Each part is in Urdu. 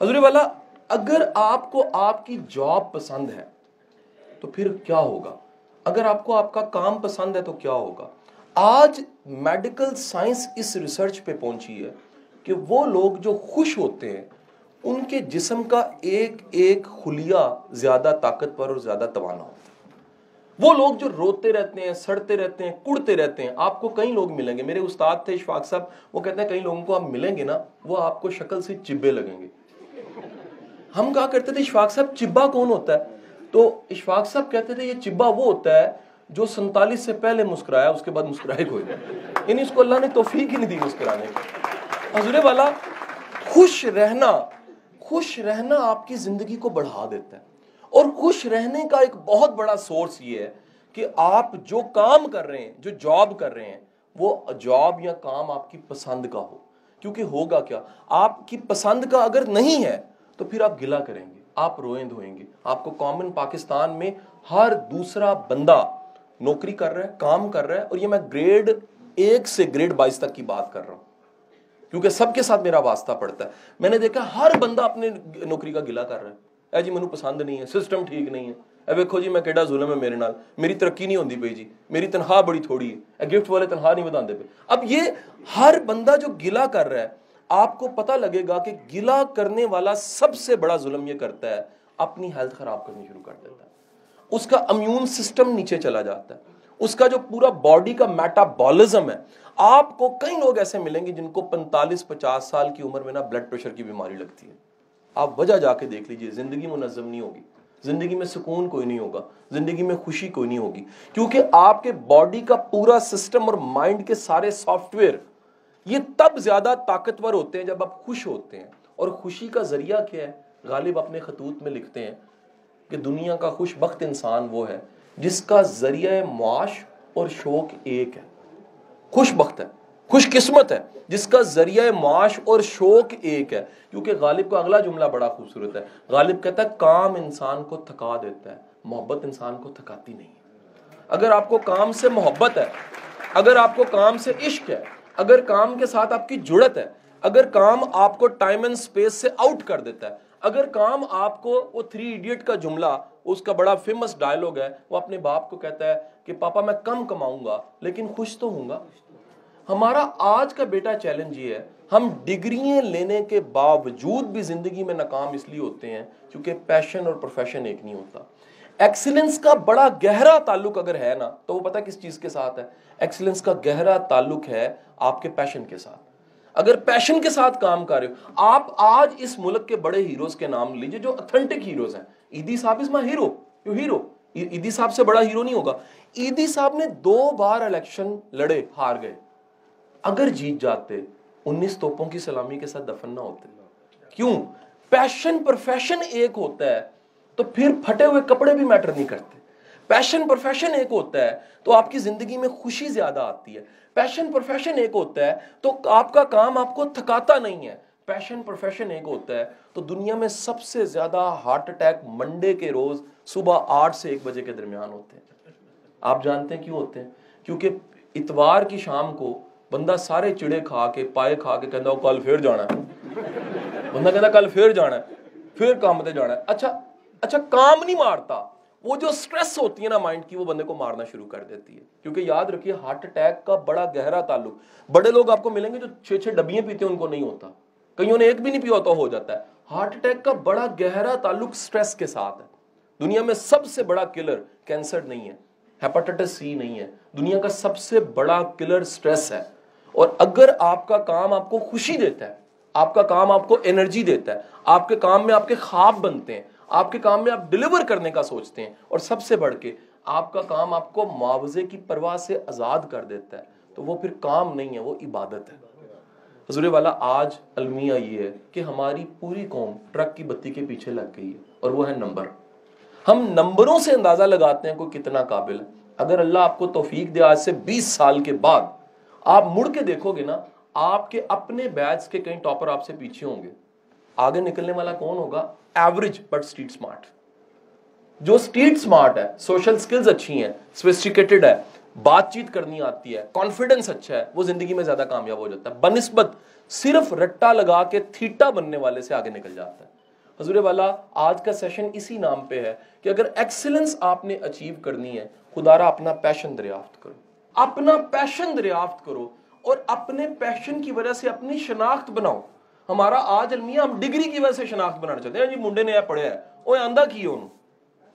حضور والا، اگر آپ کو آپ کی جاب پسند ہے تو پھر کیا ہوگا؟ اگر آپ کو آپ کا کام پسند ہے تو کیا ہوگا؟ آج میڈیکل سائنس اس ریسرچ پہ پہنچی ہے کہ وہ لوگ جو خوش ہوتے ہیں ان کے جسم کا ایک ایک خلیہ زیادہ طاقتور اور زیادہ توانا ہوتا ہے۔ وہ لوگ جو روتے رہتے ہیں، سڑتے رہتے ہیں، کڑتے رہتے ہیں، آپ کو کئی لوگ ملیں گے، میرے استاد تھے اشفاق صاحب، وہ کہتے ہیں کئی لوگوں کو آپ ملیں گے نا وہ آپ کو شکل سے چبے لگیں گے۔ ہم کہا کرتے تھے اشفاق صاحب چبا کون ہوتا ہے؟ تو اشفاق صاحب کہتے تھے یہ چبا وہ ہوتا ہے جو 47 سے پہلے مسکرایا اس کے بعد مسکرائے کوئی نہیں، یعنی اس کو اللہ نے توفیق ہی نہیں دی مسکرانے کی۔ حضور والا، خوش رہنا آپ کی زندگی کو بڑھا دیتا ہے، اور خوش رہنے کا ایک بہت بڑا سورس یہ ہے کہ آپ جو کام کر رہے ہیں، جو جاب کر رہے ہیں، وہ جاب یا کام آپ کی پسند کا ہو۔ کیونکہ ہوگا کیا، آپ کی پسند کا اگر نہیں ہے تو پھر آپ گلہ کریں گے، آپ روئیں دھوئیں گے۔ آپ کو کامن پاکستان میں ہر دوسرا بندہ نوکری کر رہا ہے، کام کر رہا ہے، اور یہ میں گریڈ 1 سے گریڈ 22 تک کی بات کر رہا ہوں کیونکہ سب کے ساتھ میرا واسطہ پڑتا ہے۔ میں نے دیکھا ہر بندہ اپنے نوکری کا گلہ کر رہا ہے، اے جی مینوں پسند نہیں ہے، سسٹم ٹھیک نہیں ہے، اے ویکھو جی میں کیڑا ظلم ہے میرے نال، میری ترقی نہیں ہوندی پئی جی، میری تنخواہ بڑی تھوڑی ہے، اے گفٹ والے تنخواہ نہیں وداندے پے۔ اب یہ ہر بندہ جو گلہ کر رہا ہے، آپ کو پتہ لگے گا کہ گلہ کرنے والا سب سے بڑا ظلم یہ کرتا ہے، اپنی ہیلتھ خراب کرنی شروع کر دیتا ہے، اس کا امیون سسٹم نیچے چلا جاتا ہے، اس کا جو پورا باڈی کا میٹابولزم ہے۔ آپ کو کئی لوگ ایسے ملیں گے جن کو 45-50 سال کی عمر میں نا بلڈ پریشر کی بیماری لگتی ہے۔ آپ وجہ جا کے دیکھ لیجئے، زندگی منظم نہیں ہوگی، زندگی میں سکون کوئی نہیں ہوگا، زندگی میں خوشی کوئی نہیں ہوگی، کیونکہ آپ کے باڈی کا پورا سسٹم اور مائنڈ کے سارے سافٹ ویئر یہ تب زیادہ طاقتور ہوتے ہیں جب آپ خوش ہوتے ہیں۔ اور خوشی کا ذریعہ کیا ہے؟ غالب اپنے خطوط میں لکھتے ہیں کہ دنیا کا خوش بخت انسان وہ ہے جس کا ذریعہ معاش اور شوق ایک ہے۔ خوش بخت ہے، خوش قسمت ہے جس کا ذریعہ معاش اور شوق ایک ہے۔ کیونکہ غالب کا اگلا جملہ بڑا خوبصورت ہے، غالب کہتا ہے کام انسان کو تھکا دیتا ہے، محبت انسان کو تھکاتی نہیں ہے۔ اگر آپ کو کام سے محبت ہے، اگر آپ کو کام سے عشق ہے، اگر کام کے ساتھ آپ کی جڑت ہے، اگر کام آپ کو ٹائم اینڈ سپیس سے آؤٹ کر دیتا ہے، اگر کام آپ کو وہ 3 ایڈیٹ کا جملہ، اس کا بڑا فیمس ڈائلوگ ہے، وہ اپنے باپ کو کہتا ہے کہ پاپا میں کم کماؤں گا لیکن خوش تو ہوں گا۔ ہمارا آج کا بیٹا چیلنج یہ ہے، ہم ڈگریاں لینے کے باوجود بھی زندگی میں ناکام اس لیے ہوتے ہیں کیونکہ پیشن اور پروفیشن ایک نہیں ہوتا۔ ایکسیلنس کا بڑا گہرا تعلق اگر ہے نا تو وہ پتہ کس چیز کے ساتھ ہے؟ ایکسیلنس کا گہرا تعلق ہے آپ کے پیشن کے ساتھ۔ اگر پیشن کے ساتھ کام کر رہے ہو، آپ آج اس ملک کے بڑے ہیروز کے نام لیجئے جو اتھینٹک ہیروز ہیں۔ ایدی صاحب از مائی ہیرو، ہیرو ایدی صاحب سے بڑا ہیرو نہیں ہوگا۔ ایدی صاحب نے 2 بار الیکشن لڑے، ہار گئے۔ اگر جیت جاتے 19 توپوں کی سلامی کے ساتھ دفن نہ ہوتے۔ کیوں؟ پیشن پروفیشن ایک ہوتا ہے تو پھر پھٹے ہوئے کپڑے بھی میٹر نہیں کرتے۔ پیشن پروفیشن ایک ہوتا ہے تو آپ کی زندگی میں خوشی زیادہ آتی ہے۔ پیشن پروفیشن ایک ہوتا ہے تو آپ کا کام آپ کو تھکاتا نہیں ہے۔ پیشن پروفیشن ایک ہوتا ہے تو دنیا میں سب سے زیادہ ہارٹ اٹیک منڈے کے روز صبح 8 سے 1 بجے کے درمیان ہوتے ہیں۔ آپ جانتے ہیں کیوں ہوتے ہیں؟ کیونکہ اتوار کی شام کو بندہ سارے چڑے کھا کے پائے کھا کے کہتا کل پھر جانا ہے، بندہ کہتا کل پھر جانا ہے، پھر کام تے جانا ہے۔ اچھا کام نہیں مارتا، وہ جو سٹریس ہوتی ہے نا مائنڈ کی، وہ بندے کو مارنا شروع کر دیتی ہے۔ کیونکہ یاد رکھیے ہارٹ اٹیک کا بڑا گہرا تعلق، بڑے لوگ آپ کو ملیں گے جو 6 ڈبیاں پیتے ہیں ان کو نہیں ہوتا، کئیوں نے ایک بھی نہیں پیا ہوتا ہو جاتا ہے۔ ہارٹ اٹیک کا بڑا گہرا تعلق سٹریس کے ساتھ ہے۔ دنیا میں سب سے بڑا کلر کینسر نہیں ہے، ہیپاٹائٹس سی نہیں ہے، دنیا کا سب سے بڑا کلر سٹریس ہے۔ اور اگر آپ کا کام آپ کو خوشی دیتا ہے، آپ کا کام آپ کو انرجی دیتا ہے، آپ کے کام میں آپ کے خواب بنتے ہیں، آپ کے کام میں آپ ڈیلیور کرنے کا سوچتے ہیں، اور سب سے بڑھ کے آپ کا کام آپ کو معاوضے کی پرواہ سے آزاد کر دیتا ہے، تو وہ پھر کام نہیں ہے، وہ عبادت ہے۔ حضور والا، آج المیہ یہ ہے کہ ہماری پوری قوم ٹرک کی بتی کے پیچھے لگ گئی ہے، اور وہ ہے نمبر۔ ہم نمبروں سے اندازہ لگاتے ہیں کوئی کتنا قابل ہے۔ اگر اللہ آپ کو توفیق دے، آج سے 20 سال کے بعد آپ مڑ کے دیکھو گے نا، آپ کے اپنے بیچ کے کئی ٹاپر آپ سے پیچھے ہوں گے۔ آگے نکلنے والا کون ہوگا؟ Average but street smart. جو سٹریٹ سمارٹ ہے، سوشل سکلز اچھی ہیں، سوفسٹیکیٹڈ ہے، بات چیت کرنی آتی ہے، کانفیڈنس اچھا ہے، وہ زندگی میں زیادہ کامیاب ہو جاتا ہے بنسبت صرف رٹا لگا کے تھیٹا بننے والے سے آگے نکل جاتا ہے۔ حضور والا آج کا سیشن اسی نام پہ ہے کہ اگر ایکسلنس آپ نے اچیو کرنی ہے، خدا را اپنا پیشن دریافت کرو، اپنا پیشن دریافت کرو اور اپنے پیشن کی وجہ سے اپنی شناخت بناؤ۔ ہمارا آج المیہ ہم ڈگری کی وجہ سے شناخت بنانا چاہتے ہیں، جی منڈے نے پڑھا ہے، وہ آندہ کی انہوں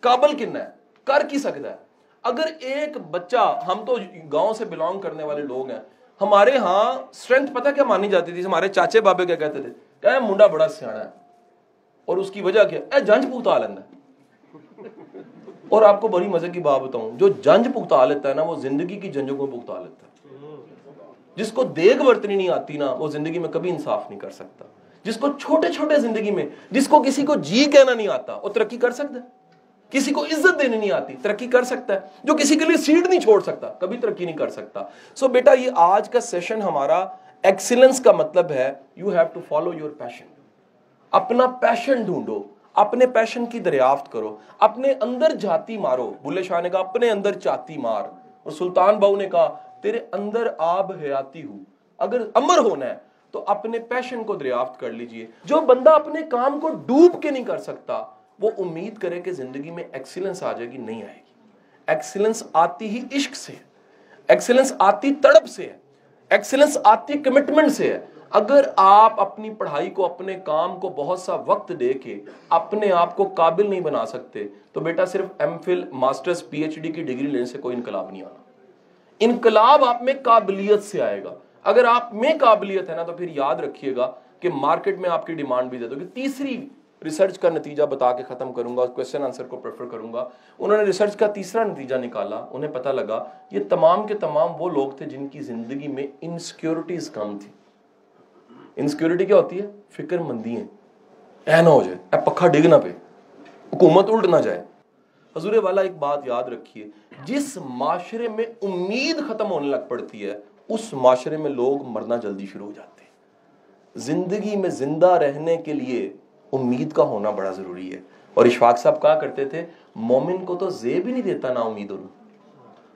قابل کن ہے، کر کی سکتا ہے۔ اگر ایک بچہ، ہم تو گاؤں سے بلانگ کرنے والے لوگ ہیں، ہمارے ہاں سٹرینتھ پتہ کیا مانی جاتی تھی؟ ہمارے چاچے بابے کیا کہتے تھے کہ منڈا بڑا سیانا ہے، اور اس کی وجہ کیا ہے؟ جنج پگتا لینا ہے۔ اور آپ کو بڑی مزے کی بات بتاؤں، جو جنج پگتا لیتا ہے نا، وہ زندگی کی جنجوں کو پگتا لیتا ہے۔ جس کو دیگ برتنی نہیں آتی نا، وہ زندگی میں کبھی انصاف نہیں کر سکتا۔ جس کو چھوٹے چھوٹے زندگی میں، جس کو کسی کو جی کہنا نہیں آتا، وہ ترقی کر سکتا ہے۔ کسی کو عزت دینی نہیں آتی، ترقی کر سکتا ہے۔ جو کسی کے لیے سیٹ نہیں چھوڑ سکتا، کبھی ترقی نہیں کر سکتا۔ سو بیٹا، یہ آج کا سیشن ہمارا ایکسیلنس کا مطلب ہے you have to follow your passion. اپنا پیشن ڈھونڈو، اپنے پیشن کی دریافت کرو، اپنے اندر جھاتی مارو۔ بلے شاہ نے کہا اپنے اندر چاتی مار، اور سلطان باؤ نے کہا تیرے اندر آب حیاتی ہو۔ اگر امر ہونا ہے تو اپنے پیشن کو دریافت کر لیجئے۔ جو بندہ اپنے کام کو ڈوب کے نہیں کر سکتا، وہ امید کرے کہ زندگی میں ایکسیلنس آ جائے گی، نہیں آئے گی۔ ایکسیلنس آتی ہی عشق سے ہے، ایکسیلنس آتی تڑپ سے ہے، ایکسیلنس آتی کمٹمنٹ سے ہے۔ اگر آپ اپنی پڑھائی کو، اپنے کام کو بہت سا وقت دے کے اپنے آپ کو قابل نہیں بنا سکتے، تو بیٹا صرف M Phil, masters, P H D کی ڈگری لینے سے کوئی انقلاب نہیں آنا۔ انقلاب آپ میں قابلیت سے آئے گا۔ اگر آپ میں قابلیت ہے نا، تو پھر یاد رکھیے گا کہ مارکیٹ میں آپ کی ڈیمانڈ بھی دے دو گی۔ تیسری ریسرچ کا نتیجہ بتا کے ختم کروں گا، کویسچن آنسر کو پریفر کروں گا۔ انہوں نے ریسرچ کا تیسرا نتیجہ نکالا، انہیں پتہ لگا یہ تمام کے تمام وہ لوگ تھے جن کی زندگی میں انسیکیورٹیز کم تھی۔ انسیکیورٹی کیا ہوتی ہے؟ فکر مندی ہے، اے نہ ہو جائے، اے پکھا ڈگ نہ پہ، حکومت الٹ نہ جائے۔ حضور والا ایک بات یاد رکھیے، جس معاشرے میں امید ختم ہونے لگ پڑتی ہے، اس معاشرے میں لوگ مرنا جلدی شروع ہو جاتے ہیں۔ زندگی میں زندہ رہنے کے لیے امید کا ہونا بڑا ضروری ہے۔ اور اشفاق صاحب کہا کرتے تھے مومن کو تو زیب ہی نہیں دیتا نا امید ہونا۔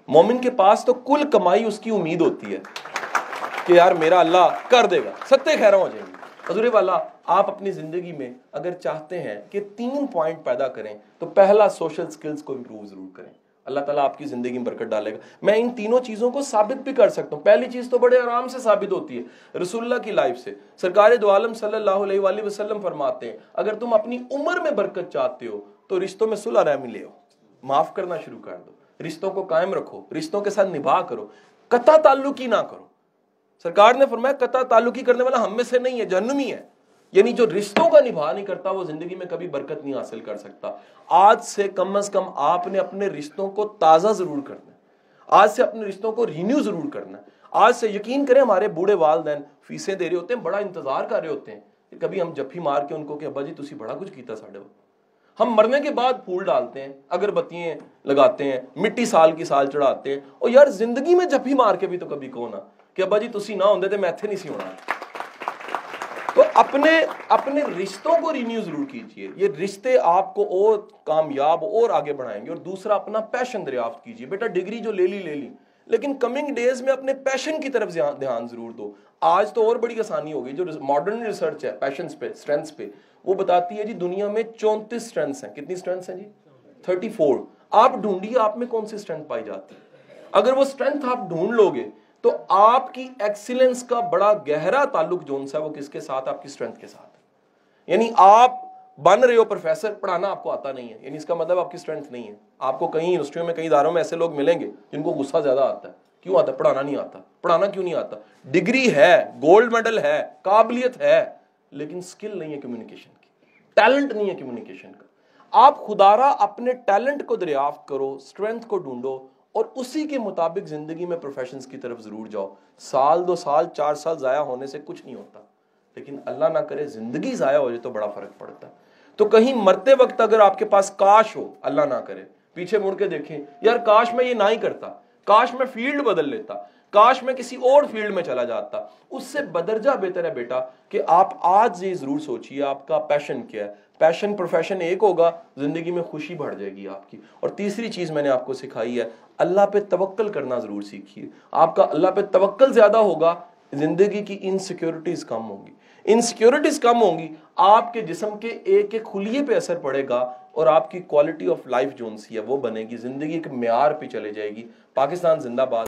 مومن کے پاس تو کل کمائی اس کی امید ہوتی ہے کہ یار میرا اللہ کر دے گا، ستے خیروں ہو جائیں گے۔ حضور والا، آپ اپنی زندگی میں اگر چاہتے ہیں کہ 3 پوائنٹ پیدا کریں، تو پہلا سوشل سکلز کو امپروو ضرور کریں۔ اللہ تعالیٰ آپ کی زندگی میں برکت ڈالے گا۔ میں ان تینوں چیزوں کو ثابت بھی کر سکتا ہوں۔ پہلی چیز تو بڑے آرام سے ثابت ہوتی ہے، رسول اللہ کی لائف سے۔ سرکار دو عالم صلی اللہ علیہ وآلہ وسلم فرماتے ہیں اگر تم اپنی عمر میں برکت چاہتے ہو تو رشتوں میں صلح رحمی لے آؤ، معاف کرنا شروع کر دو، رشتوں کو قائم رکھو، رشتوں کے ساتھ نبھا کرو، قطع تعلقی نہ کرو۔ سرکار نے فرمایا قطع تعلقی کرنے والا ہم میں سے نہیں ہے، جہنمی ہے۔ یعنی جو رشتوں کا نبھا نہیں کرتا، وہ زندگی میں کبھی برکت نہیں حاصل کر سکتا۔ آج سے کم از کم آپ نے اپنے رشتوں کو تازہ ضرور کرنا ہے، آج سے اپنے رشتوں کو رینیو ضرور کرنا ہے۔ آج سے یقین کریں، ہمارے بوڑھے والدین فیسیں دے رہے ہوتے ہیں، بڑا انتظار کر رہے ہوتے ہیں کہ کبھی ہم جفی مار کے ان کو کہ ابا جی تسی بڑا کچھ کیتا ساڈے۔ ہم مرنے کے بعد پھول ڈالتے ہیں، اگربتیاں لگاتے ہیں، مٹی سال کی سال چڑھاتے ہیں، اور یار زندگی میں جفی مار کے بھی تو کبھی کہو نا کہ ابا جی تسی نہ ہوندے تے میں ایتھے نہیں سی ہونا۔ تو اپنے رشتوں کو رینیو ضرور کیجئے، یہ رشتے آپ کو اور کامیاب اور آگے بڑھائیں گے۔ اور دوسرا، اپنا پیشن دریافت کیجئے۔ بیٹا ڈگری جو لے لی، لیکن کمنگ ڈیز میں اپنے پیشن کی طرف دھیان ضرور دو۔ آج تو اور بڑی آسانی ہو گئی، جو ماڈرن ریسرچ ہے پیشنز پہ، اسٹرینتھس پہ، وہ بتاتی ہے جی دنیا میں 34 اسٹرینتھس ہیں۔ کتنی اسٹرینتھس ہیں جی؟ 34۔ آپ ڈھونڈیے آپ میں کون سی اسٹرینتھ پائی جاتی ہے۔ اگر وہ اسٹرینتھ آپ ڈھونڈ لو گے تو آپ کی ایکسیلنس کا بڑا گہرا تعلق جو ہے وہ کس کے ساتھ؟ آپ کی اسٹرینتھ کے ساتھ۔ یعنی آپ بن رہے ہو پروفیسر، پڑھانا آپ کو آتا نہیں ہے، یعنی اس کا مطلب آپ کی اسٹرینتھ نہیں ہے۔ آپ کو کہیں یونیورسٹیوں میں، کئی اداروں میں ایسے لوگ ملیں گے جن کو غصہ زیادہ آتا ہے۔ کیوں آتا ہے؟ پڑھانا نہیں آتا۔ پڑھانا کیوں نہیں آتا؟ ڈگری ہے، گولڈ میڈل ہے، قابلیت ہے، لیکن سکل نہیں ہے کمیونیکیشن کی، ٹیلنٹ نہیں ہے کمیونیکیشن کا۔ آپ خدارا اپنے ٹیلنٹ کو دریافت کرو، اسٹرینتھ کو ڈھونڈو، اور اسی کے مطابق زندگی میں پروفیشنز کی طرف ضرور جاؤ۔ سال 2 سال 4 سال ضائع ہونے سے کچھ نہیں ہوتا، لیکن اللہ نہ کرے زندگی ضائع ہو جائے تو بڑا فرق پڑتا ہے۔ تو کہیں مرتے وقت اگر آپ کے پاس کاش ہو، اللہ نہ کرے، پیچھے مڑ کے دیکھیں یار کاش میں یہ نہ ہی کرتا، کاش میں فیلڈ بدل لیتا، کاش میں کسی اور فیلڈ میں چلا جاتا۔ اس سے بدرجہ بہتر ہے بیٹا کہ آپ آج یہ ضرور سوچئے آپ کا پیشن کیا ہے۔ پیشن پروفیشن ایک ہوگا، زندگی میں خوشی بڑھ جائے گی آپ کی۔ اور تیسری چیز میں نے آپ کو سکھائی ہے، اللہ پہ توکل کرنا ضرور سیکھیے۔ آپ کا اللہ پہ توکل زیادہ ہوگا، زندگی کی انسیکیورٹیز کم ہوں گی. انسیکیورٹیز کم ہوں گی, آپ کے جسم کے ایک ایک خلیے پہ اثر پڑے گا, اور آپ کی کوالٹی آف لائف جو ہے وہ بنے گی, زندگی ایک معیار پہ چلے جائے گی. پاکستان زندہ باد.